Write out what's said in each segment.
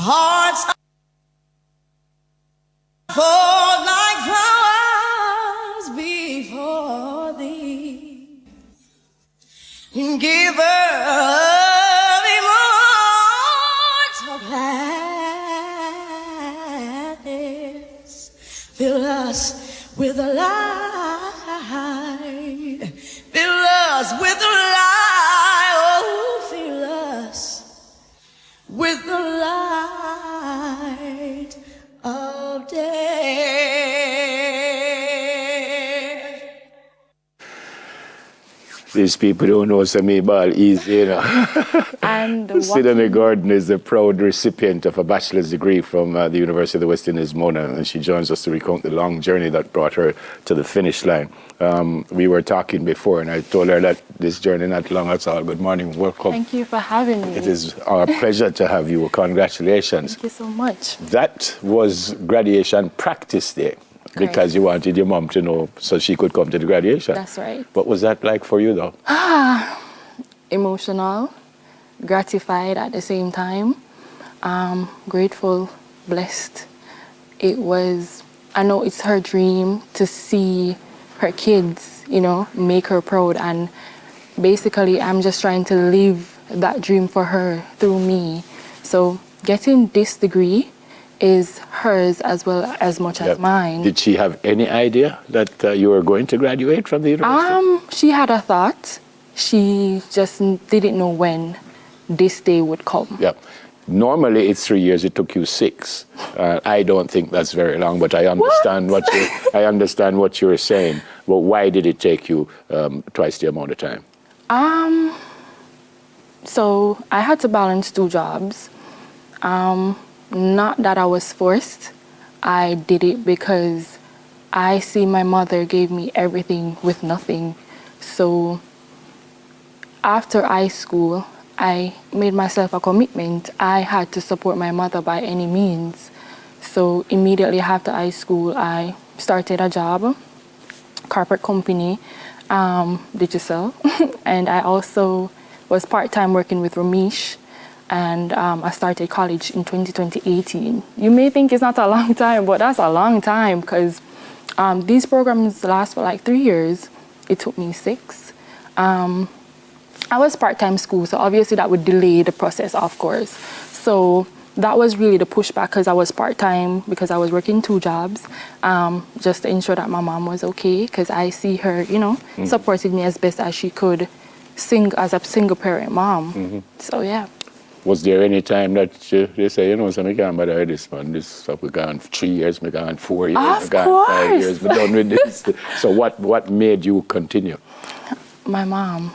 hearts fall like flowers before thee. Giver of immortal gladness, fill us with the light. Fill us with the light. Oh, fill us with the light of day. These people don't know some ball easy, you know. And Sidonie Gordon is the proud recipient of a bachelor's degree from the University of the West Indies, Mona, and she joins us to recount the long journey that brought her to the finish line. We were talking before, and I told her that this journey not long at all. Good morning, welcome. Thank you for having me. It is our pleasure to have you. Congratulations. Thank you so much. That was graduation practice day. Correct. Because you wanted your mom to know so she could come to the graduation. That's right. What was that like for you, though? Emotional, gratified at the same time, grateful, blessed. It was, I know it's her dream to see her kids, you know, make her proud. And basically, I'm just trying to live that dream for her through me. So getting this degree is hers as well as much as mine. Did she have any idea that you were going to graduate from the university? She had a thought. She just didn't know when this day would come. Yeah. Normally it's 3 years. It took you 6. I don't think that's very long, but I understand I understand what you're saying. But why did it take you twice the amount of time? So I had to balance 2 jobs. Not that I was forced. I did it because I see my mother gave me everything with nothing. So after high school, I made myself a commitment. I had to support my mother by any means. So immediately after high school, I started a job, corporate company, digital. And I also was part-time working with Ramesh. And I started college in 2018. You may think it's not a long time, but that's a long time because these programs last for like 3 years. It took me 6. I was part-time school, so obviously that would delay the process, of course. So that was really the pushback because I was part-time, because I was working 2 jobs, just to ensure that my mom was okay, because I see her, you know, supporting me as best as she could, as a single parent mom. So yeah. Was there any time that they say, you know, so I can't bother this man, this stuff, we gone 3 years, we gone 4 years, we gone 5 years, we're done with this. So what made you continue? My mom.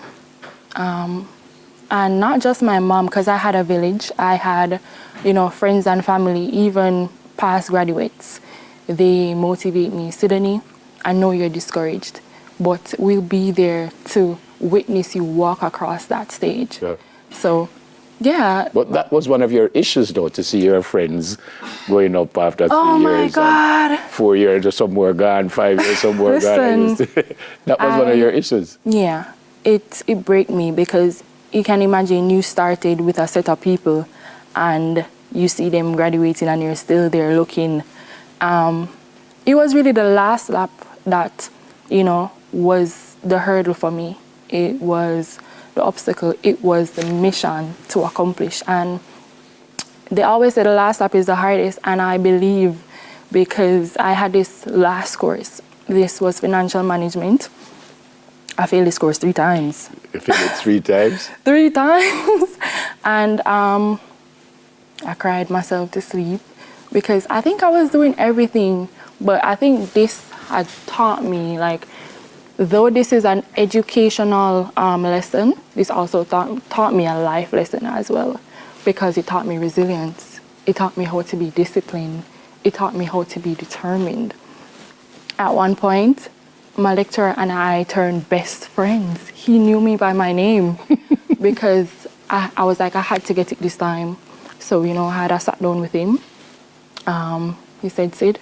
And not just my mom, because I had a village. I had, you know, friends and family, even past graduates. They motivate me. Sidonie, I know you're discouraged, but we'll be there to witness you walk across that stage. Yeah. So, yeah. But that was one of your issues, though, to see your friends going up after 3 years. Oh, my God. 4 years, or some more gone, 5 years, some more gone. That was one of your issues. Yeah. It broke me because you can imagine you started with a set of people and you see them graduating and you're still there looking. It was really the last lap that, you know, was the hurdle for me. It was the obstacle. It was the mission to accomplish. And they always say the last lap is the hardest, and I believe because I had this last course. This was financial management. I failed this course 3 times. You failed it 3 times? 3 times. And I cried myself to sleep because I think I was doing everything, but I think this had taught me, like, though this is an educational lesson, this also taught me a life lesson as well, because it taught me resilience. It taught me how to be disciplined. It taught me how to be determined. At one point, my lecturer and I turned best friends. He knew me by my name because I was like, I had to get it this time. So, you know, I sat down with him. He said,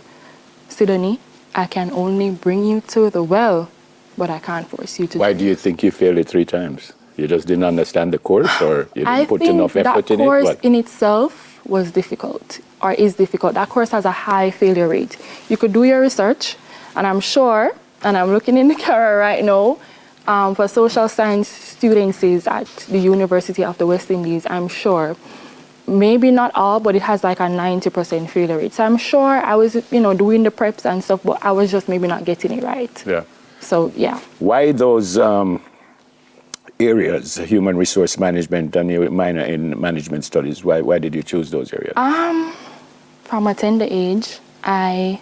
Sidonie, I can only bring you to the well, but I can't force you to. Why do you think you failed it 3 times? You just didn't understand the course, or you didn't put enough effort in it? I think that course in itself was difficult or is difficult. That course has a high failure rate. You could do your research, and I'm sure, and I'm looking in the camera right now, for social science students at the University of the West Indies, I'm sure, maybe not all, but it has like a 90% failure rate. So I'm sure I was, doing the preps and stuff, but I was just maybe not getting it right. Yeah. So, yeah. Why those areas, human resource management and your minor in management studies? Why did you choose those areas? From a tender age, I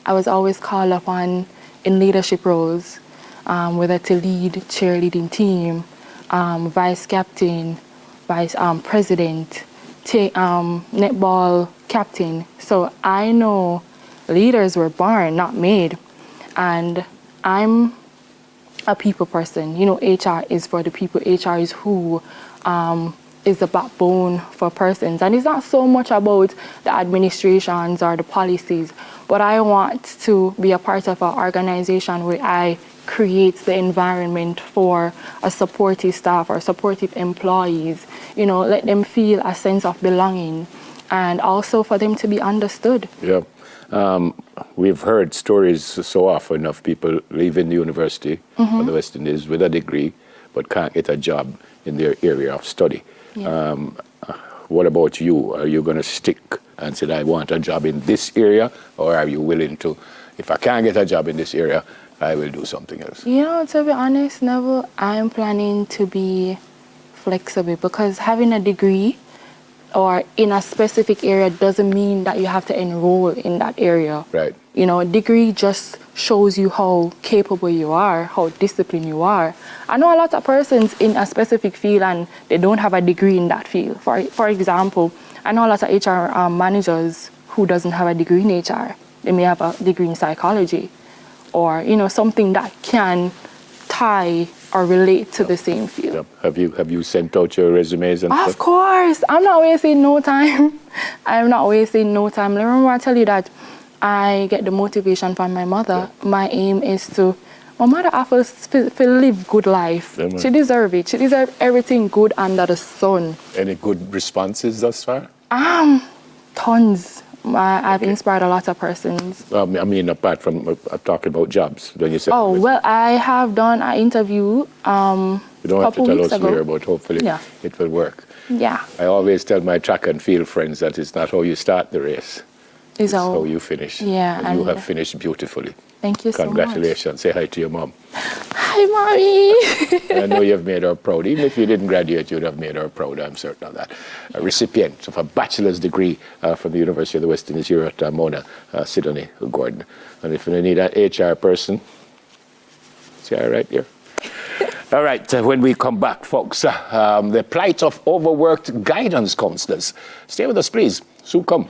was always called upon in leadership roles, whether to lead cheerleading team, vice captain, vice president, netball captain. So I know leaders were born, not made. And I'm a people person. HR is for the people. HR is who is the backbone for persons. And it's not so much about the administrations or the policies, but I want to be a part of an organization where I create the environment for a supportive staff or supportive employees, let them feel a sense of belonging and also for them to be understood. Yeah. We've heard stories so often of people leaving the university of the West Indies with a degree but can't get a job in their area of study. Yeah. What about you? Are you going to stick and say, I want a job in this area? Or are you willing to, if I can't get a job in this area, I will do something else? To be honest, Neville, I'm planning to be flexible because having a degree or in a specific area doesn't mean that you have to enroll in that area. Right. A degree just shows you how capable you are, how disciplined you are. I know a lot of persons in a specific field and they don't have a degree in that field. For example, I know a lot of HR managers who doesn't have a degree in HR. They may have a degree in psychology or, something that can tie or relate to the same field. Yep. Have you sent out your resumes and stuff? Of course. I'm not wasting no time. I'm not wasting no time. Remember I tell you that I get the motivation from my mother. Yeah. My aim is my mother offers to live good life. Yeah, she deserves it. She deserves everything good under the sun. Any good responses thus far? Tons. I've inspired a lot of persons. I mean, apart from talking about jobs, when you said. Oh, well, I have done an interview you don't have to tell us where, but hopefully it will work. Yeah. I always tell my track and field friends that it's not how you start the race, it's how you finish. Yeah. And you have finished beautifully. Thank you so much. Congratulations. Say hi to your mom. Hi, Mommy. I know you've made her proud. Even if you didn't graduate, you'd have made her proud. I'm certain of that. A recipient of a bachelor's degree from the University of the West Indies here at Mona, Sidonie Gordon. And if you need an HR person, see her right here. All right, when we come back, folks, the plight of overworked guidance counselors. Stay with us, please. Soon come.